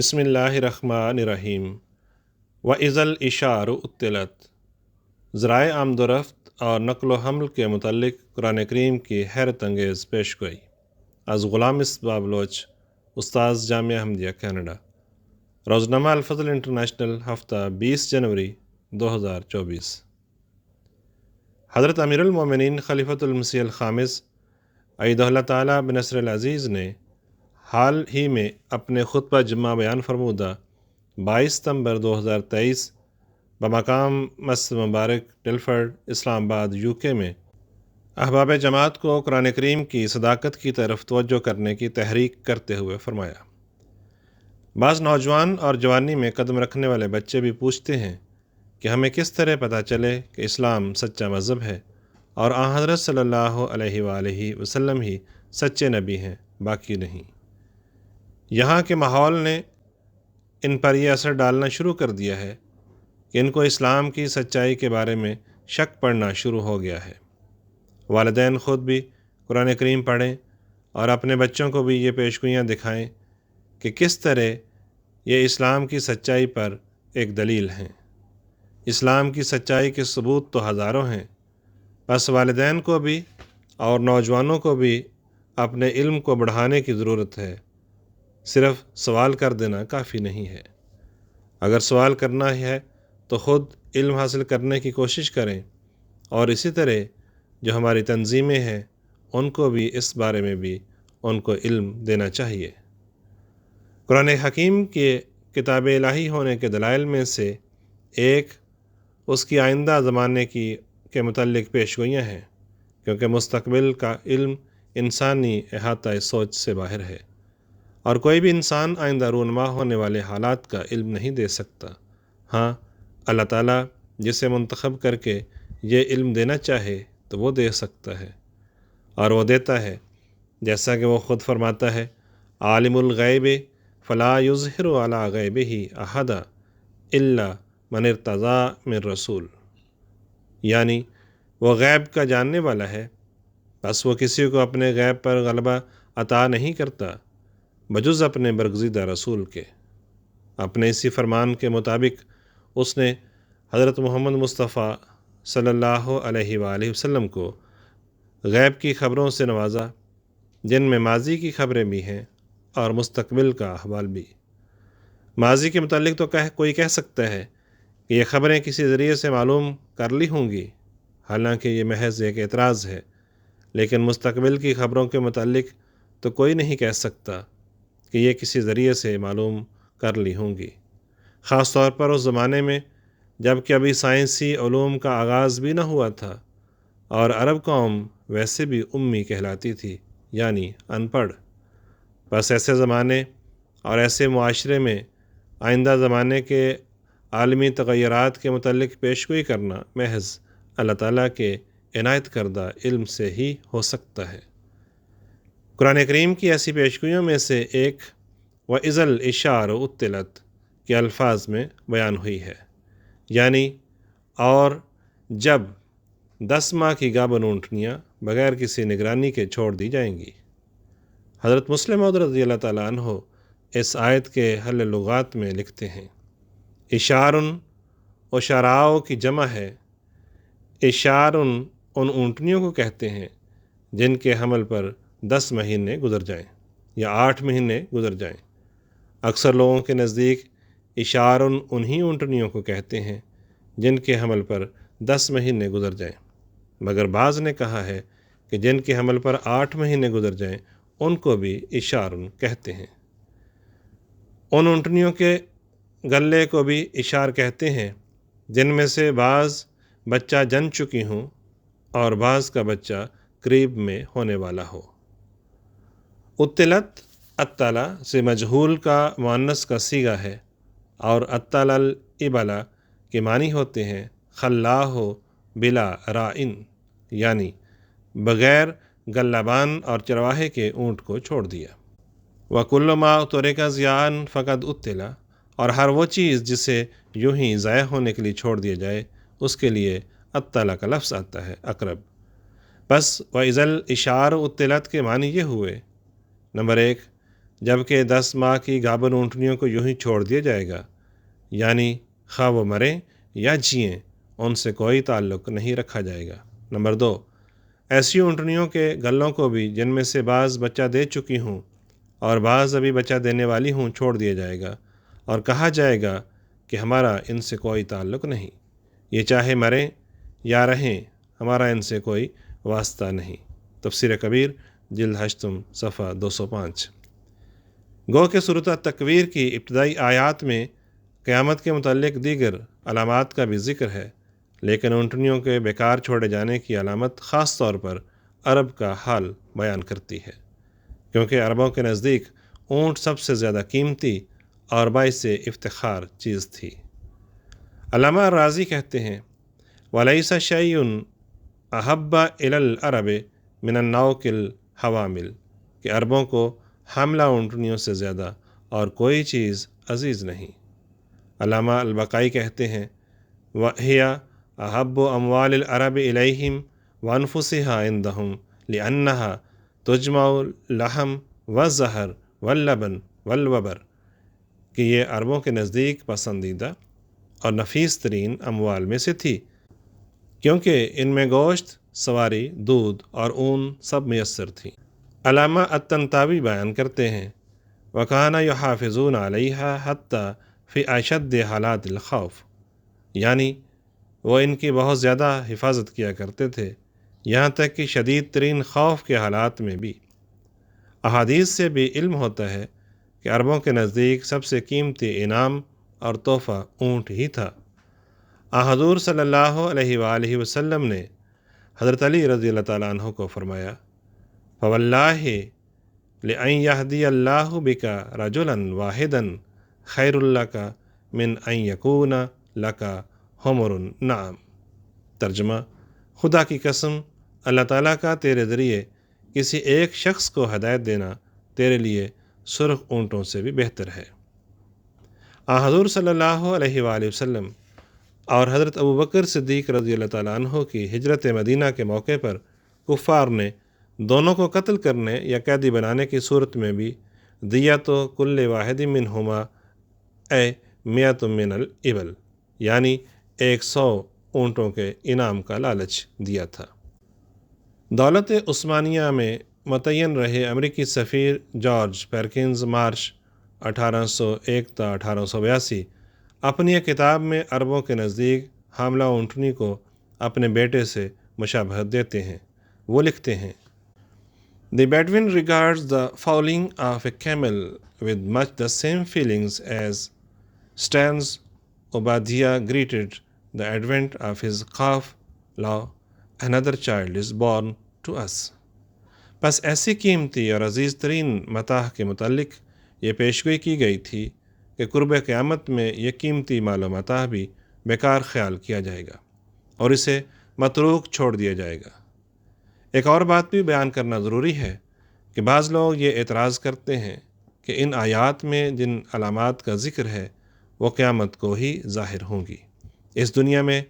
بسم اللہ الرحمن الرحیم وَإِذَا الْإِشَارُ اُطِّلَتْ۔ ذرائع آمد و رفت اور نقل و حمل کے متعلق قرآن کریم کی حیرت انگیز پیش گوئی از غلام مصباح بلوچ، استاذ جامعہ احمدیہ کینیڈا۔ روزنامہ الفضل انٹرنیشنل، ہفتہ 20 جنوری 2024۔ حضرت امیر المومنین خلیفۃ المسیح الخامس ایدہ اللہ تعالیٰ بنصر العزیز نے حال ہی میں اپنے خطبہ جمعہ بیان فرمودہ 22 ستمبر 2023 بمقام مسجد مبارک ٹلفرڈ، اسلام آباد، UK میں احباب جماعت کو قرآن کریم کی صداقت کی طرف توجہ کرنے کی تحریک کرتے ہوئے فرمایا۔ بعض نوجوان اور جوانی میں قدم رکھنے والے بچے بھی پوچھتے ہیں کہ ہمیں کس طرح پتہ چلے کہ اسلام سچا مذہب ہے اور آن حضرت صلی اللہ علیہ وآلہ وسلم ہی سچے نبی ہیں، باقی نہیں۔ یہاں کے ماحول نے ان پر یہ اثر ڈالنا شروع کر دیا ہے کہ ان کو اسلام کی سچائی کے بارے میں شک پڑنا شروع ہو گیا ہے۔ والدین خود بھی قرآن کریم پڑھیں اور اپنے بچوں کو بھی یہ پیشگوئیاں دکھائیں کہ کس طرح یہ اسلام کی سچائی پر ایک دلیل ہیں۔ اسلام کی سچائی کے ثبوت تو ہزاروں ہیں، بس والدین کو بھی اور نوجوانوں کو بھی اپنے علم کو بڑھانے کی ضرورت ہے۔ صرف سوال کر دینا کافی نہیں ہے۔ اگر سوال کرنا ہے تو خود علم حاصل کرنے کی کوشش کریں، اور اسی طرح جو ہماری تنظیمیں ہیں ان کو بھی اس بارے میں بھی ان کو علم دینا چاہیے۔ قرآن حکیم کے کتاب الہی ہونے کے دلائل میں سے ایک اس کی آئندہ زمانے کے متعلق پیشگوئیاں ہیں، کیونکہ مستقبل کا علم انسانی احاطہ سوچ سے باہر ہے، اور کوئی بھی انسان آئندہ رونما ہونے والے حالات کا علم نہیں دے سکتا۔ ہاں، اللہ تعالیٰ جسے منتخب کر کے یہ علم دینا چاہے تو وہ دے سکتا ہے، اور وہ دیتا ہے، جیسا کہ وہ خود فرماتا ہے، عالم الغیب فلا یظہر علی غیبہ احدا الا من ارتضی من رسول، یعنی وہ غیب کا جاننے والا ہے، بس وہ کسی کو اپنے غیب پر غلبہ عطا نہیں کرتا بجز اپنے برگزیدہ رسول کے۔ اپنے اسی فرمان کے مطابق اس نے حضرت محمد مصطفیٰ صلی اللہ علیہ وآلہ وسلم کو غیب کی خبروں سے نوازا، جن میں ماضی کی خبریں بھی ہیں اور مستقبل کا احوال بھی۔ ماضی کے متعلق تو کوئی کہہ سکتا ہے کہ یہ خبریں کسی ذریعے سے معلوم کر لی ہوں گی، حالانکہ یہ محض ایک اعتراض ہے، لیکن مستقبل کی خبروں کے متعلق تو کوئی نہیں کہہ سکتا کہ یہ کسی ذریعے سے معلوم کر لی ہوں گی، خاص طور پر اس زمانے میں جب کہ ابھی سائنسی علوم کا آغاز بھی نہ ہوا تھا، اور عرب قوم ویسے بھی امی کہلاتی تھی، یعنی ان پڑھ۔ بس ایسے زمانے اور ایسے معاشرے میں آئندہ زمانے کے عالمی تغیرات کے متعلق پیشگوئی کرنا محض اللہ تعالیٰ کے عنایت کردہ علم سے ہی ہو سکتا ہے۔ قرآن کریم کی ایسی پیشگوئیوں میں سے ایک وَإِذَا الْإِشَارُ اُطِّلَتْ کے الفاظ میں بیان ہوئی ہے، یعنی اور جب 10 ماہ کی گابن اونٹنیاں بغیر کسی نگرانی کے چھوڑ دی جائیں گی۔ حضرت مسلم موعود رضی اللہ تعالیٰ عنہ اس آیت کے حل لغات میں لکھتے ہیں، اشارن اشراء کی جمع ہے۔ اشارن ان اونٹنیوں کو کہتے ہیں جن کے حمل پر 10 مہینے گزر جائیں یا 8 مہینے گزر جائیں۔ اکثر لوگوں کے نزدیک اشارن انہی اونٹنیوں کو کہتے ہیں جن کے حمل پر 10 مہینے گزر جائیں، مگر بعض نے کہا ہے کہ جن کے حمل پر 8 مہینے گزر جائیں ان کو بھی اشارن کہتے ہیں۔ ان اونٹنیوں کے گلے کو بھی اشار کہتے ہیں جن میں سے بعض بچہ جن چکی ہوں اور بعض کا بچہ قریب میں ہونے والا ہو۔ اطلت اطلع سے مجہول کا مؤنث کا صیغہ ہے، اور اطلع الابل کے معنی ہوتے ہیں خلاہ بلا رائن، یعنی بغیر گلابان اور چرواہے کے اونٹ کو چھوڑ دیا۔ وَكُلُّ مَا تُرِكَ ضِيَاءً فَقَدْ اُطِّلَ، اور ہر وہ چیز جسے یوں ہی ضائع ہونے کے لیے چھوڑ دیا جائے اس کے لیے اطلع کا لفظ آتا ہے، اقرب۔ بس وَإِذَا الْإِشَارُ اُطِّلَتْ کے معنی یہ ہوئے، نمبر 1، جبکہ 10 ماہ کی گابن اونٹنیوں کو یوں ہی چھوڑ دیا جائے گا، یعنی خواہ وہ مریں یا جئیں ان سے کوئی تعلق نہیں رکھا جائے گا۔ نمبر 2، ایسی اونٹنیوں کے گلوں کو بھی جن میں سے بعض بچہ دے چکی ہوں اور بعض ابھی بچہ دینے والی ہوں چھوڑ دیا جائے گا، اور کہا جائے گا کہ ہمارا ان سے کوئی تعلق نہیں، یہ چاہے مریں یا رہیں، ہمارا ان سے کوئی واسطہ نہیں۔ تفسیر کبیر جلد 8 صفحہ 205۔ گو کہ سورۃ التکویر کی ابتدائی آیات میں قیامت کے متعلق دیگر علامات کا بھی ذکر ہے، لیکن اونٹنیوں کے بیکار چھوڑے جانے کی علامت خاص طور پر عرب کا حال بیان کرتی ہے، کیونکہ عربوں کے نزدیک اونٹ سب سے زیادہ قیمتی اور باعث افتخار چیز تھی۔ علامہ راضی کہتے ہیں وَلَيْسَ شَيْءٌ أَحَبَّ إِلَى الْعَرَبِ مِنَ النَّوْقِ الْحَوَامِلِ کہ عربوں کو حاملہ اونٹنیوں سے زیادہ اور کوئی چیز عزیز نہیں۔ علامہ البقائی کہتے ہیں وَهِيَ أَحَبُّ أَمْوَالِ الْعَرَبِ إِلَيْهِمْ وَأَنفُسِهَا عِندَهُمْ لِأَنَّهَا تُجْمَعُ اللَّحْمَ وَالزَّهْرَ وَاللَّبَنَ وَالْوَبَرَ کہ یہ عربوں کے نزدیک پسندیدہ اور نفیس ترین اموال میں سے تھی، کیونکہ ان میں گوشت، سواری، دودھ اور اون سب میسر تھی۔ علامہ الطنطاوی بیان کرتے ہیں وَكَانَ يُحَافِظُونَ عَلَيْهَا حَتَّى فِي أَشَدِّ حَالَاتِ الْخَوْفِ یعنی وہ ان کی بہت زیادہ حفاظت کیا کرتے تھے، یہاں تک کہ شدید ترین خوف کے حالات میں بھی۔ احادیث سے بھی علم ہوتا ہے کہ عربوں کے نزدیک سب سے قیمتی انعام اور تحفہ اونٹ ہی تھا۔ حضور صلی اللہ علیہ وآلہ وسلم نے حضرت علی رضی اللہ تعالیٰ عنہ کو فرمایا فَوَاللَّهِ لِأَن يَهْدِيَ اللَّهُ بِكَ رَجُلًا وَاحِدًا خَيْرٌ لَكَ مِنْ أَن يَكُونَ لَكَ حُمُرُ النَّعَمِ ترجمہ، خدا کی قسم اللہ تعالیٰ کا تیرے ذریعے کسی ایک شخص کو ہدایت دینا تیرے لیے سرخ اونٹوں سے بھی بہتر ہے۔ حضور صلی اللہ علیہ وآلہ وسلم اور حضرت ابوبکر صدیق رضی اللہ تعالیٰ عنہ کی ہجرت مدینہ کے موقع پر کفار نے دونوں کو قتل کرنے یا قیدی بنانے کی صورت میں بھی دیۃ کل واحد منہما مئۃ من الابل یعنی 100 اونٹوں کے انعام کا لالچ دیا تھا۔ دولت عثمانیہ میں متعین رہے امریکی سفیر جارج پیرکنز مارچ 1801 تا 1882 اپنی ایک کتاب میں عربوں کے نزدیک حاملہ اونٹنی کو اپنے بیٹے سے مشابہت دیتے ہیں۔ وہ لکھتے ہیں The Bedouin regards the fowling of a camel with much the same feelings as Stan's Obadiah greeted the advent of his calf. Lo, another child is born to us. بس ایسی قیمتی اور عزیز ترین متاع کے متعلق یہ پیشگوئی کی گئی تھی کہ قرب قیامت میں یہ قیمتی مال و متاع بھی بیکار خیال کیا جائے گا اور اسے متروک چھوڑ دیا جائے گا۔ ایک اور بات بھی بیان کرنا ضروری ہے کہ بعض لوگ یہ اعتراض کرتے ہیں کہ ان آیات میں جن علامات کا ذکر ہے وہ قیامت کو ہی ظاہر ہوں گی، اس دنیا میں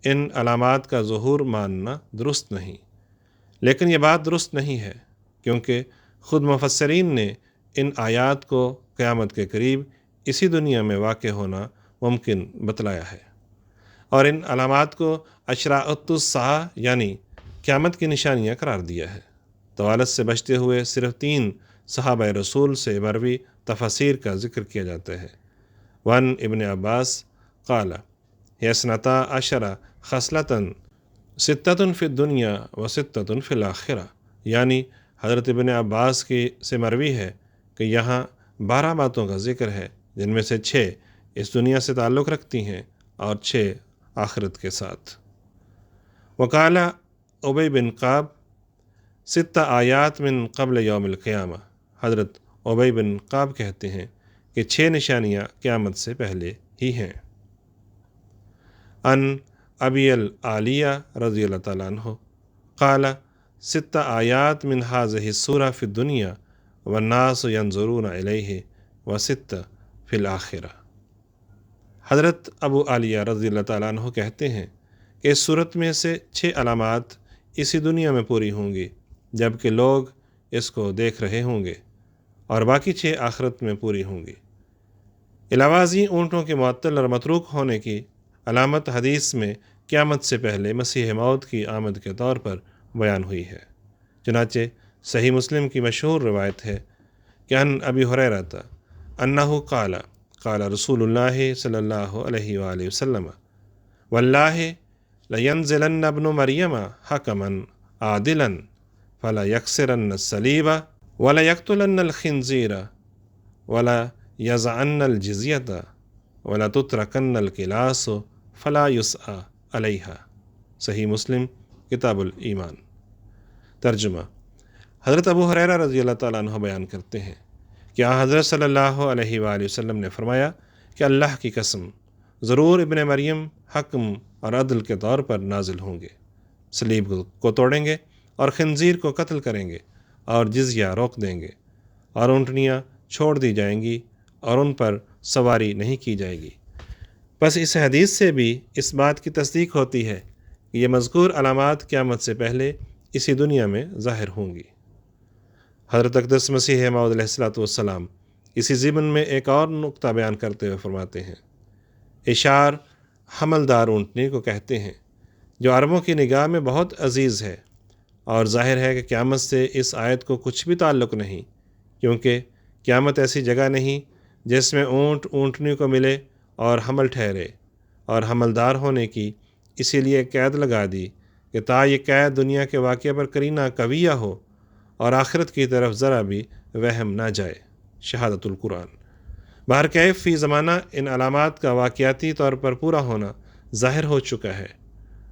ان علامات کا ظہور ماننا درست نہیں۔ لیکن یہ بات درست نہیں ہے، کیونکہ خود مفسرین نے ان آیات کو قیامت کے قریب اسی دنیا میں واقع ہونا ممکن بتلایا ہے، اور ان علامات کو اشراط الساعہ یعنی قیامت کی نشانیاں قرار دیا ہے۔ طوالت سے بچتے ہوئے صرف 3 صحابہ رسول سے مروی تفاسیر کا ذکر کیا جاتا ہے۔ وان ابن عباس قال یسنتا عشرہ خصلتاً ستۃ فی الدنیا و ستۃ فی الآخرہ یعنی حضرت ابن عباس کی سے مروی ہے کہ یہاں 12 باتوں کا ذکر ہے، جن میں سے 6 اس دنیا سے تعلق رکھتی ہیں اور 6 آخرت کے ساتھ۔ وقال ابی بن قاب 6 آیات من قبل یوم القیامہ حضرت ابی بن قاب کہتے ہیں کہ 6 نشانیاں قیامت سے پہلے ہی ہیں۔ ان ابی العالیہ رضی اللہ تعالیٰ عنہ قال 6 آیات من هذه السورہ فی الدنیا والناس ينظرون الیہ و6 فی الآخرہ۔ حضرت ابو عالیہ رضی اللہ تعالیٰ عنہ کہتے ہیں کہ اس صورت میں سے 6 علامات اسی دنیا میں پوری ہوں گی، جبکہ لوگ اس کو دیکھ رہے ہوں گے، اور باقی 6 آخرت میں پوری ہوں گی۔ علاوہ ازیں اونٹوں کے معطل اور متروک ہونے کی علامت حدیث میں قیامت سے پہلے مسیح موعود کی آمد کے طور پر بیان ہوئی ہے۔ چنانچہ صحیح مسلم کی مشہور روایت ہے کہ ان ابی ہریرہ انہ قال قال رسول اللہ صلی اللہ علیہ وآلہ وسلم واللہ لینزلن ابن مریم حکما عادلا فلا یکسرن الصلیب ولا یقتلن الخنزیر ولا یزعن الجزیۃ ولا تترکن الکلاس فلا یسعى علیہا۔ صحیح مسلم کتاب الایمان۔ ترجمہ: حضرت ابو ہریرہ رضی اللہ تعالیٰ عنہ بیان کرتے ہیں کہ حضرت صلی اللہ علیہ وآلہ وسلم نے فرمایا کہ اللہ کی قسم، ضرور ابن مریم حکم اور عدل کے طور پر نازل ہوں گے، صلیب کو توڑیں گے اور خنزیر کو قتل کریں گے اور جزیہ روک دیں گے، اور اونٹنیاں چھوڑ دی جائیں گی اور ان پر سواری نہیں کی جائے گی۔ بس اس حدیث سے بھی اس بات کی تصدیق ہوتی ہے کہ یہ مذکور علامات قیامت سے پہلے اسی دنیا میں ظاہر ہوں گی۔ حضرت اقدس مسیح موعود علیہ الصلوۃ والسلام اسی ضمن میں ایک اور نقطہ بیان کرتے ہوئے فرماتے ہیں، اشار حملدار اونٹنی کو کہتے ہیں جو عربوں کی نگاہ میں بہت عزیز ہے، اور ظاہر ہے کہ قیامت سے اس آیت کو کچھ بھی تعلق نہیں، کیونکہ قیامت ایسی جگہ نہیں جس میں اونٹ اونٹنی کو ملے اور حمل ٹھہرے، اور حملدار ہونے کی اسی لیے قید لگا دی کہ تا یہ قید دنیا کے واقعہ پر قرینہ قویہ ہو اور آخرت کی طرف ذرا بھی وہم نہ جائے۔ شہادت القرآن۔ بہرکیف فی زمانہ ان علامات کا واقعاتی طور پر پورا ہونا ظاہر ہو چکا ہے،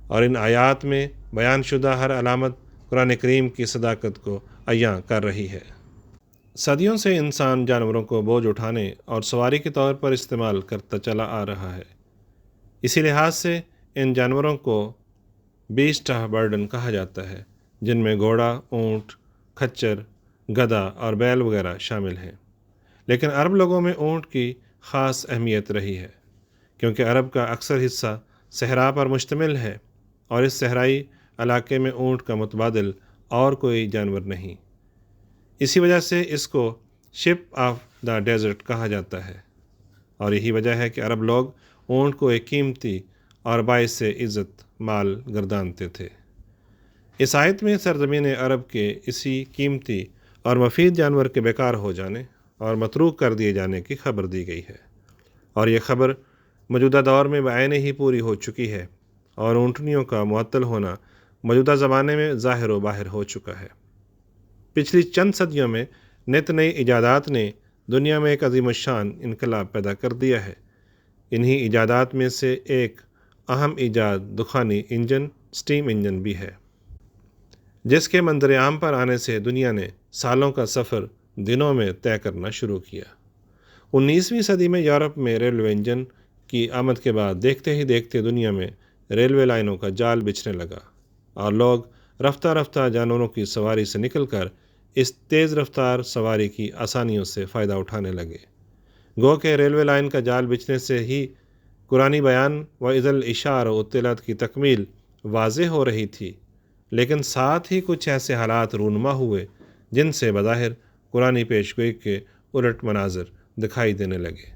اور ان آیات میں بیان شدہ ہر علامت قرآن کریم کی صداقت کو عیاں کر رہی ہے۔ صدیوں سے انسان جانوروں کو بوجھ اٹھانے اور سواری کے طور پر استعمال کرتا چلا آ رہا ہے۔ اسی لحاظ سے ان جانوروں کو بیسٹ آف برڈن کہا جاتا ہے، جن میں گھوڑا، اونٹ، کھچر، گدھا اور بیل وغیرہ شامل ہیں۔ لیکن عرب لوگوں میں اونٹ کی خاص اہمیت رہی ہے، کیونکہ عرب کا اکثر حصہ صحرا پر مشتمل ہے، اور اس صحرائی علاقے میں اونٹ کا متبادل اور کوئی جانور نہیں۔ اسی وجہ سے اس کو شپ آف دا ڈیزرٹ کہا جاتا ہے، اور یہی وجہ ہے کہ عرب لوگ اونٹ کو ایک قیمتی اور باعث عزت مال گردانتے تھے۔ اس آیت میں سرزمین عرب کے اسی قیمتی اور مفید جانور کے بیکار ہو جانے اور متروک کر دیے جانے کی خبر دی گئی ہے، اور یہ خبر موجودہ دور میں بعینہ ہی پوری ہو چکی ہے، اور اونٹنیوں کا معطل ہونا موجودہ زمانے میں ظاہر و باہر ہو چکا ہے۔ پچھلی چند صدیوں میں نت نئی ایجادات نے دنیا میں ایک عظیم الشان انقلاب پیدا کر دیا ہے۔ انہی ایجادات میں سے ایک اہم ایجاد دخانی انجن، سٹیم انجن بھی ہے، جس کے منظر عام پر آنے سے دنیا نے سالوں کا سفر دنوں میں طے کرنا شروع کیا۔ 19ویں صدی میں یورپ میں ریلوے انجن کی آمد کے بعد دیکھتے ہی دیکھتے دنیا میں ریلوے لائنوں کا جال بچھنے لگا، اور لوگ رفتہ رفتہ جانوروں کی سواری سے نکل کر اس تیز رفتار سواری کی آسانیوں سے فائدہ اٹھانے لگے۔ گو کہ ریلوے لائن کا جال بچھنے سے ہی قرآنی بیان وَإِذَا الْإِشَارُ عُطِّلَتْ کی تکمیل واضح ہو رہی تھی، لیکن ساتھ ہی کچھ ایسے حالات رونما ہوئے جن سے بظاہر قرآنی پیشگوئی کے الٹ مناظر دکھائی دینے لگے،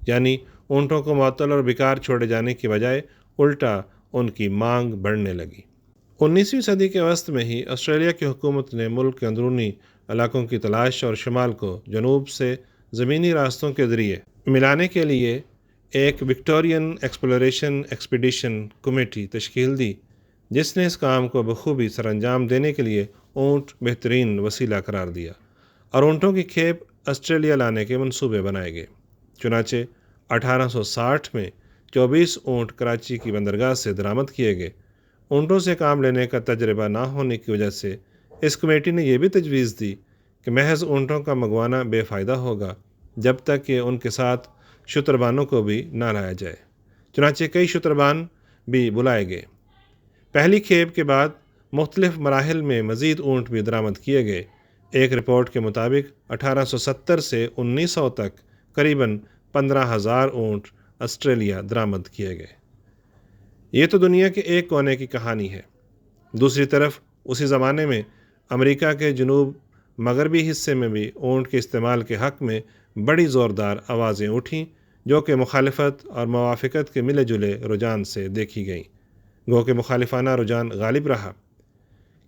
یعنی اونٹوں کو معطل اور بیکار چھوڑے جانے کی بجائے الٹا ان کی مانگ بڑھنے لگی۔ 19ویں صدی کے وسط میں ہی آسٹریلیا کی حکومت نے ملک کے اندرونی علاقوں کی تلاش اور شمال کو جنوب سے زمینی راستوں کے ذریعے ملانے کے لیے ایک وکٹورین ایکسپلوریشن ایکسپیڈیشن کمیٹی تشکیل دی، جس نے اس کام کو بخوبی سر انجام دینے کے لیے اونٹ بہترین وسیلہ قرار دیا، اور اونٹوں کی کھیپ آسٹریلیا لانے کے منصوبے بنائے گئے۔ چنانچہ 1860 میں 24 اونٹ کراچی کی بندرگاہ سے درآمد کیے گئے۔ اونٹوں سے کام لینے کا تجربہ نہ ہونے کی وجہ سے اس کمیٹی نے یہ بھی تجویز دی کہ محض اونٹوں کا منگوانا بے فائدہ ہوگا جب تک کہ ان کے ساتھ شتربانوں کو بھی نہ لایا جائے۔ چنانچہ کئی شتربان بھی بلائے گئے۔ پہلی کھیپ کے بعد مختلف مراحل میں مزید اونٹ بھی درآمد کیے گئے۔ ایک رپورٹ کے مطابق 1870 سے 1900 تک قریباً 15,000 اونٹ آسٹریلیا درآمد کیے گئے۔ یہ تو دنیا کے ایک کونے کی کہانی ہے۔ دوسری طرف اسی زمانے میں امریکہ کے جنوب مغربی حصے میں بھی اونٹ کے استعمال کے حق میں بڑی زوردار آوازیں اٹھیں، جو کہ مخالفت اور موافقت کے ملے جلے رجحان سے دیکھی گئیں، گو کہ مخالفانہ رجحان غالب رہا۔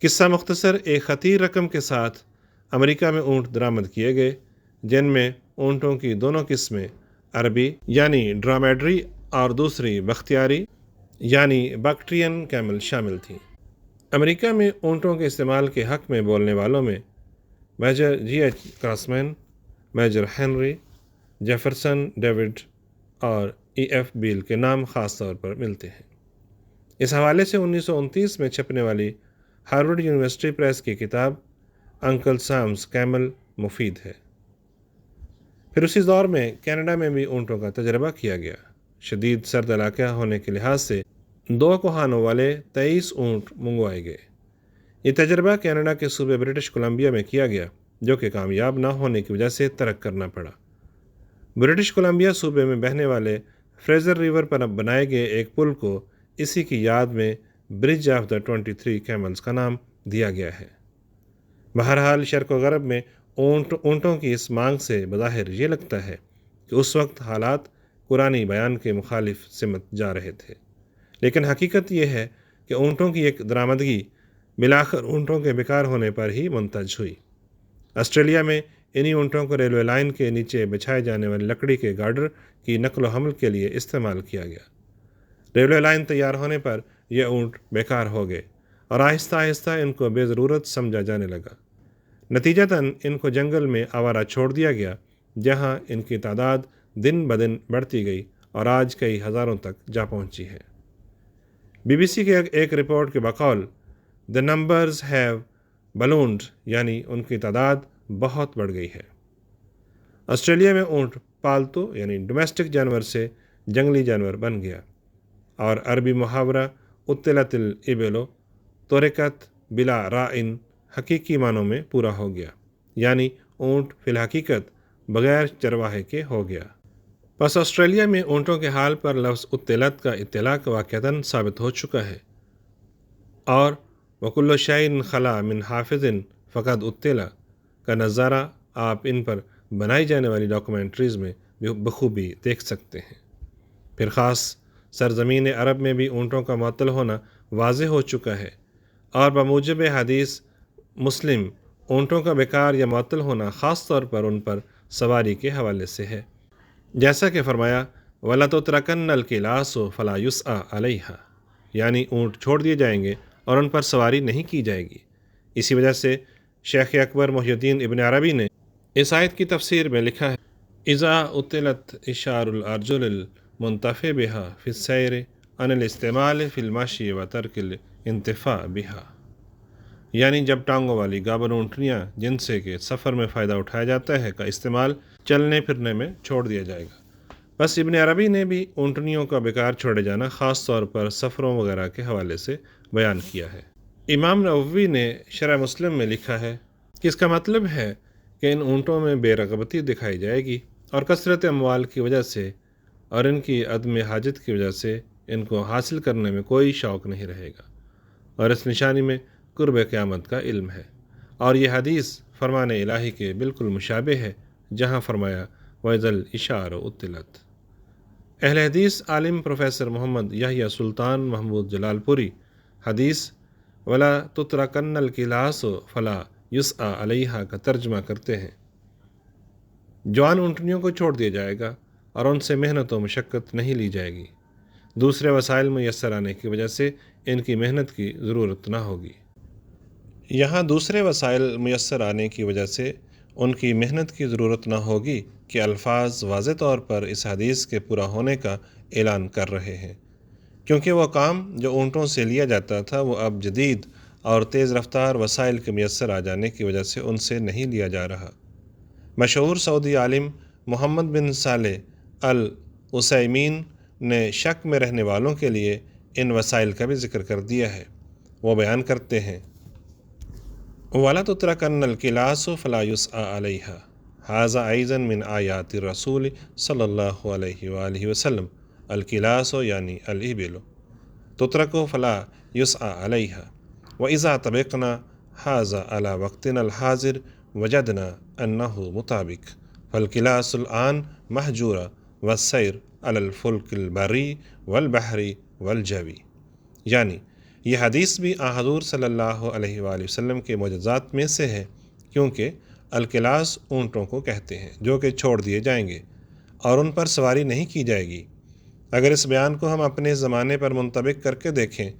قصہ مختصر، ایک خطیر رقم کے ساتھ امریکہ میں اونٹ درآمد کیے گئے، جن میں اونٹوں کی دونوں قسمیں، عربی یعنی ڈرامیڈری اور دوسری بختیاری یعنی بیکٹرین کیمل شامل تھیں۔ امریکہ میں اونٹوں کے استعمال کے حق میں بولنے والوں میں major G H Crossman, major Henry Jefferson David اور ای ایف بیل کے نام خاص طور پر ملتے ہیں۔ اس حوالے سے 1929 میں چھپنے والی ہارورڈ یونیورسٹی پریس کی کتاب انکل سامز کیمل مفید ہے۔ پھر اسی دور میں کینیڈا میں بھی اونٹوں کا تجربہ کیا گیا۔ شدید سرد علاقہ ہونے کے لحاظ سے 2 کوہانوں والے 23 اونٹ منگوائے گئے۔ یہ تجربہ کینیڈا کے صوبے برٹش کولمبیا میں کیا گیا، جو کہ کامیاب نہ ہونے کی وجہ سے ترک کرنا پڑا۔ برٹش کولمبیا صوبے میں بہنے والے فریزر ریور پر بنائے گئے ایک پل کو اسی کی یاد میں برج آف دا 23 کیملز کا نام دیا گیا ہے۔ بہرحال شرق و غرب میں اونٹوں کی اس مانگ سے بظاہر یہ لگتا ہے کہ اس وقت حالات قرآنی بیان کے مخالف سمت جا رہے تھے، لیکن حقیقت یہ ہے کہ اونٹوں کی ایک درآمدگی بالآخر اونٹوں کے بیکار ہونے پر ہی منتج ہوئی۔ آسٹریلیا میں انہی اونٹوں کو ریلوے لائن کے نیچے بچھائے جانے والی لکڑی کے گارڈر کی نقل و حمل کے لیے استعمال کیا گیا۔ ریلوے لائن تیار ہونے پر یہ اونٹ بیکار ہو گئے اور آہستہ آہستہ ان کو بے ضرورت سمجھا جانے لگا۔ نتیجتاً ان کو جنگل میں آوارہ چھوڑ دیا گیا، جہاں ان کی تعداد دن بدن بڑھتی گئی اور آج کئی ہزاروں تک جا پہنچی ہے۔ بی بی سی کے ایک رپورٹ کے بقول "The numbers have ballooned" یعنی ان کی تعداد بہت بڑھ گئی ہے۔ آسٹریلیا میں اونٹ پالتو یعنی ڈومیسٹک جانور سے جنگلی جانور بن گیا، اور عربی محاورہ اطلت الابل ترکت بلا رائن حقیقی معنوں میں پورا ہو گیا، یعنی اونٹ فی الحقیقت بغیر چرواہے کے ہو گیا۔ پس آسٹریلیا میں اونٹوں کے حال پر لفظ اطلت کا اطلاق واقعتاً ثابت ہو چکا ہے، اور وَكُلُّ شَيْءٍ خَلَا مِنْ حَافِظٍ فَقَدْ اُطِّلَ کا نظارہ آپ ان پر بنائی جانے والی ڈاکومنٹریز میں بخوبی دیکھ سکتے ہیں۔ پھر خاص سرزمین عرب میں بھی اونٹوں کا معطل ہونا واضح ہو چکا ہے، اور بموجب حدیث مسلم اونٹوں کا بیکار یا معطل ہونا خاص طور پر ان پر سواری کے حوالے سے ہے، جیسا کہ فرمایا وَلَا تُتْرَكَنَّ الْقِلَاسُ فَلَا يُسْعَى عَلَيْهَا، یعنی اونٹ چھوڑ دیے جائیں گے اور ان پر سواری نہیں کی جائے گی۔ اسی وجہ سے شیخ اکبر محی الدین ابن عربی نے اس آیت کی تفسیر میں لکھا ہے اذا اطلت اشار الارجل المنتفع بها فی السیر عن الاستعمال فی المشی و ترک الانتفاع بها، یعنی جب ٹانگوں والی گابن اونٹنیاں جن سے کہ سفر میں فائدہ اٹھایا جاتا ہے کا استعمال چلنے پھرنے میں چھوڑ دیا جائے گا۔ بس ابن عربی نے بھی اونٹنیوں کا بیکار چھوڑے جانا خاص طور پر سفروں وغیرہ کے حوالے سے بیان کیا ہے۔ امام نووی نے شرح مسلم میں لکھا ہے کہ اس کا مطلب ہے کہ ان اونٹوں میں بے رغبتی دکھائی جائے گی، اور کثرت اموال کی وجہ سے اور ان کی عدم حاجت کی وجہ سے ان کو حاصل کرنے میں کوئی شوق نہیں رہے گا، اور اس نشانی میں قرب قیامت کا علم ہے۔ اور یہ حدیث فرمان الہی کے بالکل مشابہ ہے، جہاں فرمایا وَإِذَا الْإِشَارُ اُطِّلَتْ۔ اہل حدیث عالم پروفیسر محمد یحییٰ سلطان محمود جلال پوری حدیث وَلَا تُتْرَكَنَّ الْقِلَاسُ فَلَا يُسْعَى عَلَيْهَا کا ترجمہ کرتے ہیں جوان اونٹنیوں کو چھوڑ دیا جائے گا اور ان سے محنت و مشقت نہیں لی جائے گی، دوسرے وسائل میسر آنے کی وجہ سے ان کی محنت کی ضرورت نہ ہوگی۔ یہاں دوسرے وسائل میسر آنے کی وجہ سے ان کی محنت کی ضرورت نہ ہوگی کہ الفاظ واضح طور پر اس حدیث کے پورا ہونے کا اعلان کر رہے ہیں، کیونکہ وہ کام جو اونٹوں سے لیا جاتا تھا وہ اب جدید اور تیز رفتار وسائل کے میسر آ جانے کی وجہ سے ان سے نہیں لیا جا رہا۔ مشہور سعودی عالم محمد بن صالح العثیمین نے شک میں رہنے والوں کے لیے ان وسائل کا بھی ذکر کر دیا ہے۔ وہ بیان کرتے ہیں وَلَا تُتْرَكَنَّ الْقِلَاسُ فَلَا يُسْعَى عَلَيْهَا هَذَا أَيْضًا مِنْ آیَاتِ الرَّسُولِ صلی اللہ علیہ وآلہ وسلم۔ الْقِلَاسُ یعنی الْإِبِلُ تُتْرَكُ فَلَا يُسْعَى عَلَيْهَا وَإِذَا طَبَقْنَا هَذَا عَلَى وَقْتِنَا الْحَاضِرِ وجدنا انہ مطابق فالقلاس الآن محجورہ والسیر علی الفلک البری والبحری والجوی، یعنی یہ حدیث بھی حضور صلی اللہ علیہ وآلہ وسلم کے معجزات میں سے ہے، کیونکہ القلاس اونٹوں کو کہتے ہیں جو کہ چھوڑ دیے جائیں گے اور ان پر سواری نہیں کی جائے گی۔ اگر اس بیان کو ہم اپنے زمانے پر منطبق کر کے دیکھیں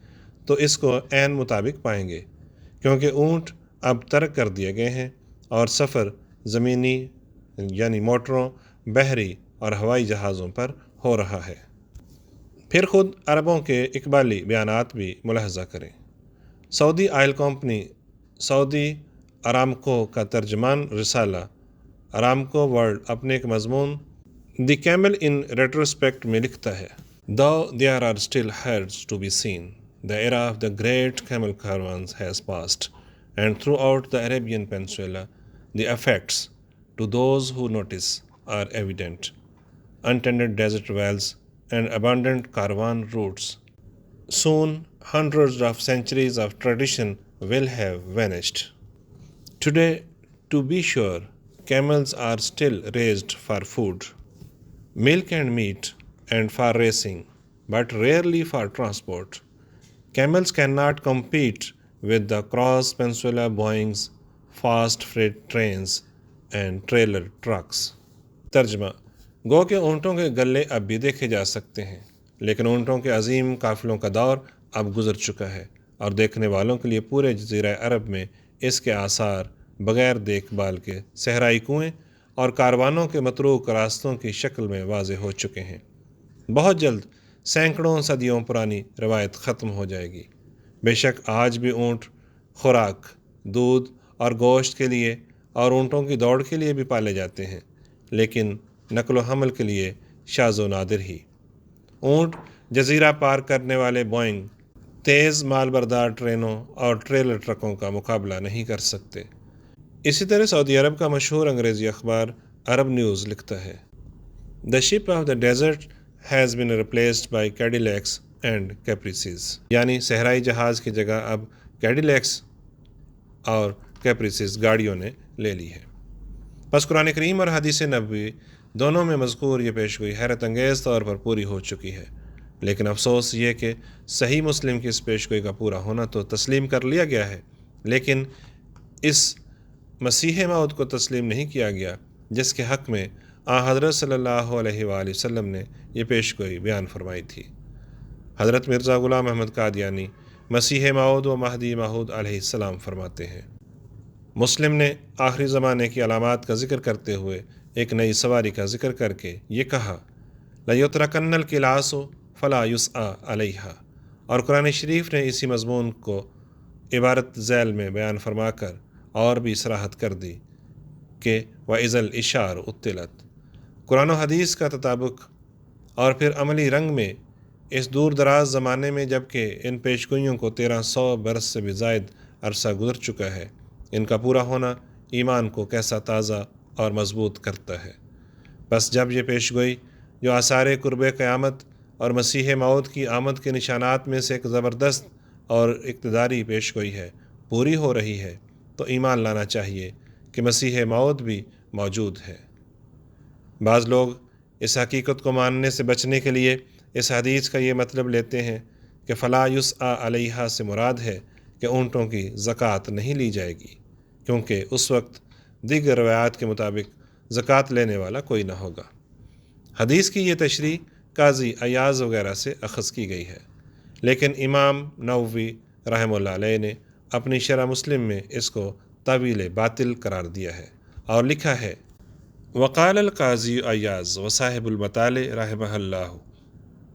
تو اس کو عین مطابق پائیں گے، کیونکہ اونٹ اب ترک کر دیے گئے ہیں اور سفر زمینی یعنی موٹروں، بحری اور ہوائی جہازوں پر ہو رہا ہے۔ پھر خود عربوں کے اقبالی بیانات بھی ملاحظہ کریں۔ سعودی آئل کمپنی سعودی ارامکو کا ترجمان رسالہ ارامکو ورلڈ اپنے ایک مضمون دی کیمل ان ریٹروسپیکٹ میں لکھتا ہے Though there are still herds to be seen, the era of the great camel caravans has passed, and throughout the Arabian Peninsula, the effects to those who notice are evident. Untended desert wells and abundant caravan routes. Soon, hundreds of centuries of tradition will have vanished. Today, to be sure, camels are still raised for food, milk and meat, and for racing, but rarely for transport. Camels cannot compete with the cross-peninsula Boeings, fast freight trains, and trailer trucks. ترجمہ: گو کہ اونٹوں کے گلے اب بھی دیکھے جا سکتے ہیں، لیکن اونٹوں کے عظیم قافلوں کا دور اب گزر چکا ہے اور دیکھنے والوں کے لیے پورے جزیرہ عرب میں اس کے آثار بغیر دیکھ بھال کے صحرائی کنویں اور کاروانوں کے متروک راستوں کی شکل میں واضح ہو چکے ہیں۔ بہت جلد سینکڑوں صدیوں پرانی روایت ختم ہو جائے گی۔ بے شک آج بھی اونٹ خوراک، دودھ اور گوشت کے لیے اور اونٹوں کی دوڑ کے لیے بھی پالے جاتے ہیں، لیکن نقل و حمل کے لیے شاذ و نادر ہی۔ اونٹ جزیرہ پار کرنے والے بوئنگ، تیز مال بردار ٹرینوں اور ٹریلر ٹرکوں کا مقابلہ نہیں کر سکتے۔ اسی طرح سعودی عرب کا مشہور انگریزی اخبار عرب نیوز لکھتا ہے The ship of the desert has been replaced by Cadillacs and Caprices، یعنی صحرائی جہاز کی جگہ اب کیڈیلیکس اور کیپریسز گاڑیوں نے لے لی ہے۔ بس قرآن کریم اور حدیث نبوی دونوں میں مذکور یہ پیشگوئی حیرت انگیز طور پر پوری ہو چکی ہے، لیکن افسوس یہ کہ صحیح مسلم کی اس پیشگوئی کا پورا ہونا تو تسلیم کر لیا گیا ہے، لیکن اس مسیح موعود کو تسلیم نہیں کیا گیا جس کے حق میں حضرت صلی اللہ علیہ وآلہ وسلم نے یہ پیشگوئی بیان فرمائی تھی۔ حضرت مرزا غلام احمد قادیانی مسیح موعود و مہدی موعود علیہ السلام فرماتے ہیں۔ مسلم نے آخری زمانے کی علامات کا ذکر کرتے ہوئے ایک نئی سواری کا ذکر کر کے یہ کہا لَيُتْرَكَنَّ الْقِلَاسُ فَلَا يُسْعَى عَلَيْهَا، اور قرآن شریف نے اسی مضمون کو عبارت ذیل میں بیان فرما کر اور بھی صراحت کر دی کہ وَإِذَا الْإِشَارُ عُطِّلَتْ، قرآن و حدیث کا تطابق اور پھر عملی رنگ میں اس دور دراز زمانے میں جب کہ ان پیشگوئیوں کو 1300 برس سے بھی زائد عرصہ گزر چکا ہے، ان کا پورا ہونا ایمان کو کیسا تازہ اور مضبوط کرتا ہے۔ بس جب یہ پیشگوئی جو آثار قرب قیامت اور مسیح موعود کی آمد کے نشانات میں سے ایک زبردست اور اقتداری پیشگوئی ہے پوری ہو رہی ہے تو ایمان لانا چاہیے کہ مسیح موعود بھی موجود ہے۔ بعض لوگ اس حقیقت کو ماننے سے بچنے کے لیے اس حدیث کا یہ مطلب لیتے ہیں کہ فلا یسعی علیہا سے مراد ہے کہ اونٹوں کی زکوٰۃ نہیں لی جائے گی، کیونکہ اس وقت دیگر روایات کے مطابق زکوٰۃ لینے والا کوئی نہ ہوگا۔ حدیث کی یہ تشریح قاضی ایاز وغیرہ سے اخذ کی گئی ہے، لیکن امام نووی رحمہ اللہ علیہ نے اپنی شرح مسلم میں اس کو تعویل باطل قرار دیا ہے اور لکھا ہے وقال القاضی ایاز وصاحب المطالع رحمہ اللہ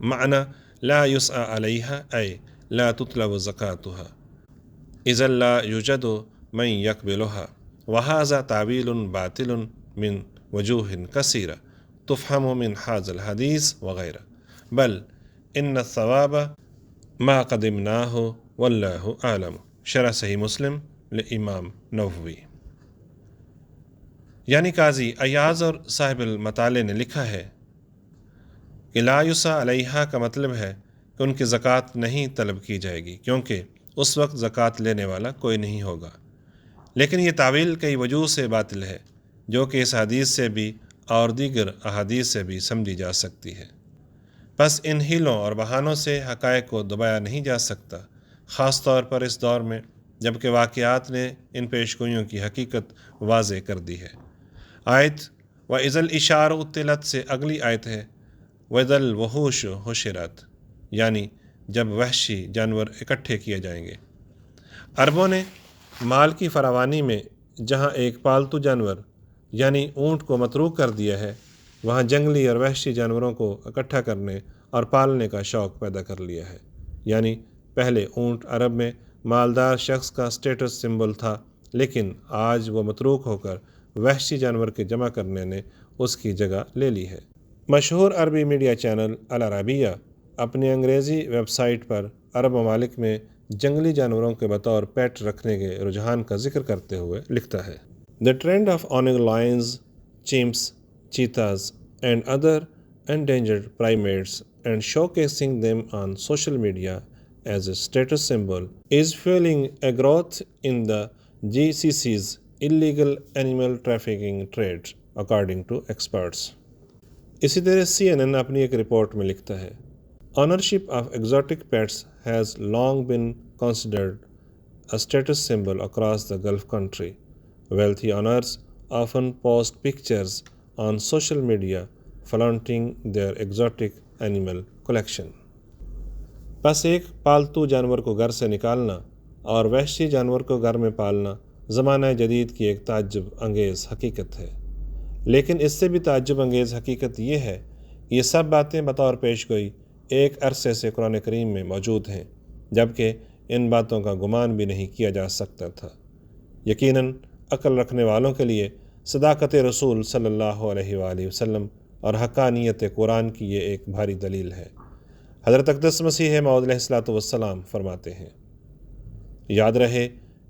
معنی لا یسعی علیہا ای لا تطلب زکوٰۃها اذا لا یوجد من یقبلها وهذا تعویل باطل من وجوہ کثیرہ تفہم من هذا الحدیث وغیرہ بل ان الثواب ما قدمناہ واللہ اعلم۔ شرح صحیح مسلم لامام نووی۔ یعنی قاضی ایاز اور صاحب المطالع نے لکھا ہے کہ لا یسعی علیہا کا مطلب ہے کہ ان کی زکوٰۃ نہیں طلب کی جائے گی، کیونکہ اس وقت زکوٰۃ لینے والا کوئی نہیں ہوگا، لیکن یہ تعویل کئی وجوہ سے باطل ہے، جو کہ اس حدیث سے بھی اور دیگر احادیث سے بھی سمجھی جا سکتی ہے۔ بس ان ہیلوں اور بہانوں سے حقائق کو دبایا نہیں جا سکتا، خاص طور پر اس دور میں جب کہ واقعات نے ان پیشگوئیوں کی حقیقت واضح کر دی ہے۔ آیت وَإِذَا الْإِشَارُ اُطِّلَتْ سے اگلی آیت ہے وَإِذَا الْوُحُوشُ حُشِرَتْ، یعنی جب وحشی جانور اکٹھے کیے جائیں گے۔ عربوں نے مال کی فراوانی میں جہاں ایک پالتو جانور یعنی اونٹ کو متروک کر دیا ہے، وہاں جنگلی اور وحشی جانوروں کو اکٹھا کرنے اور پالنے کا شوق پیدا کر لیا ہے۔ یعنی پہلے اونٹ عرب میں مالدار شخص کا سٹیٹس سمبل تھا، لیکن آج وہ متروک ہو کر وحشی جانور کے جمع کرنے نے اس کی جگہ لے لی ہے۔ مشہور عربی میڈیا چینل العربیہ اپنی انگریزی ویب سائٹ پر عرب ممالک میں جنگلی جانوروں کے بطور پیٹ رکھنے کے رجحان کا ذکر کرتے ہوئے لکھتا ہے: The trend of owning lions, chimps, cheetahs and other endangered primates and showcasing them on social media as a status symbol is fueling a growth in the GCC's illegal animal trafficking trade, according to experts. اسی طرح CNN اپنی ایک report میں لکھتا ہے: Ownership of exotic pets has long been considered a status symbol across the Gulf country. Wealthy owners often post pictures on social media flaunting their exotic animal collection. بس ایک پالتو جانور کو گھر سے نکالنا اور وحشی جانور کو گھر میں پالنا زمانہ جدید کی ایک تعجب انگیز حقیقت ہے۔ لیکن اس سے بھی تعجب انگیز حقیقت یہ ہے کہ یہ سب باتیں بطور پیش گوئی ایک عرصے سے قرآن کریم میں موجود ہیں، جبکہ ان باتوں کا گمان بھی نہیں کیا جا سکتا تھا۔ یقیناً عقل رکھنے والوں کے لیے صداقت رسول صلی اللہ علیہ وآلہ وسلم اور حقانیت قرآن کی یہ ایک بھاری دلیل ہے۔ حضرت اقدس مسیح موعود علیہ الصلوۃ والسلام فرماتے ہیں: یاد رہے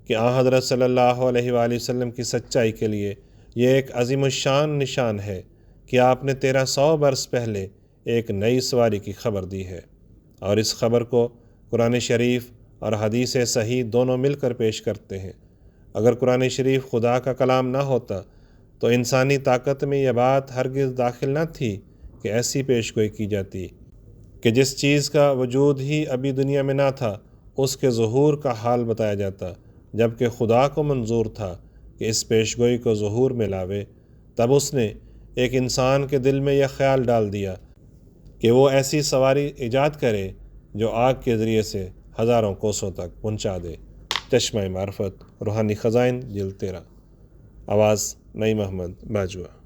کہ حضرت صلی اللہ علیہ وآلہ وسلم کی سچائی کے لیے یہ ایک عظیم الشان نشان ہے کہ آپ نے 1300 برس پہلے ایک نئی سواری کی خبر دی ہے، اور اس خبر کو قرآن شریف اور حدیث صحیح دونوں مل کر پیش کرتے ہیں۔ اگر قرآن شریف خدا کا کلام نہ ہوتا تو انسانی طاقت میں یہ بات ہرگز داخل نہ تھی کہ ایسی پیش گوئی کی جاتی کہ جس چیز کا وجود ہی ابھی دنیا میں نہ تھا اس کے ظہور کا حال بتایا جاتا، جبکہ خدا کو منظور تھا کہ اس پیش گوئی کو ظہور میں لاوے۔ تب اس نے ایک انسان کے دل میں یہ خیال ڈال دیا کہ وہ ایسی سواری ایجاد کرے جو آگ کے ذریعے سے ہزاروں کوسوں تک پہنچا دے۔ چشمہ معرفت، روحانی خزائن، جلد 13۔ آواز نئی محمد باجوہ۔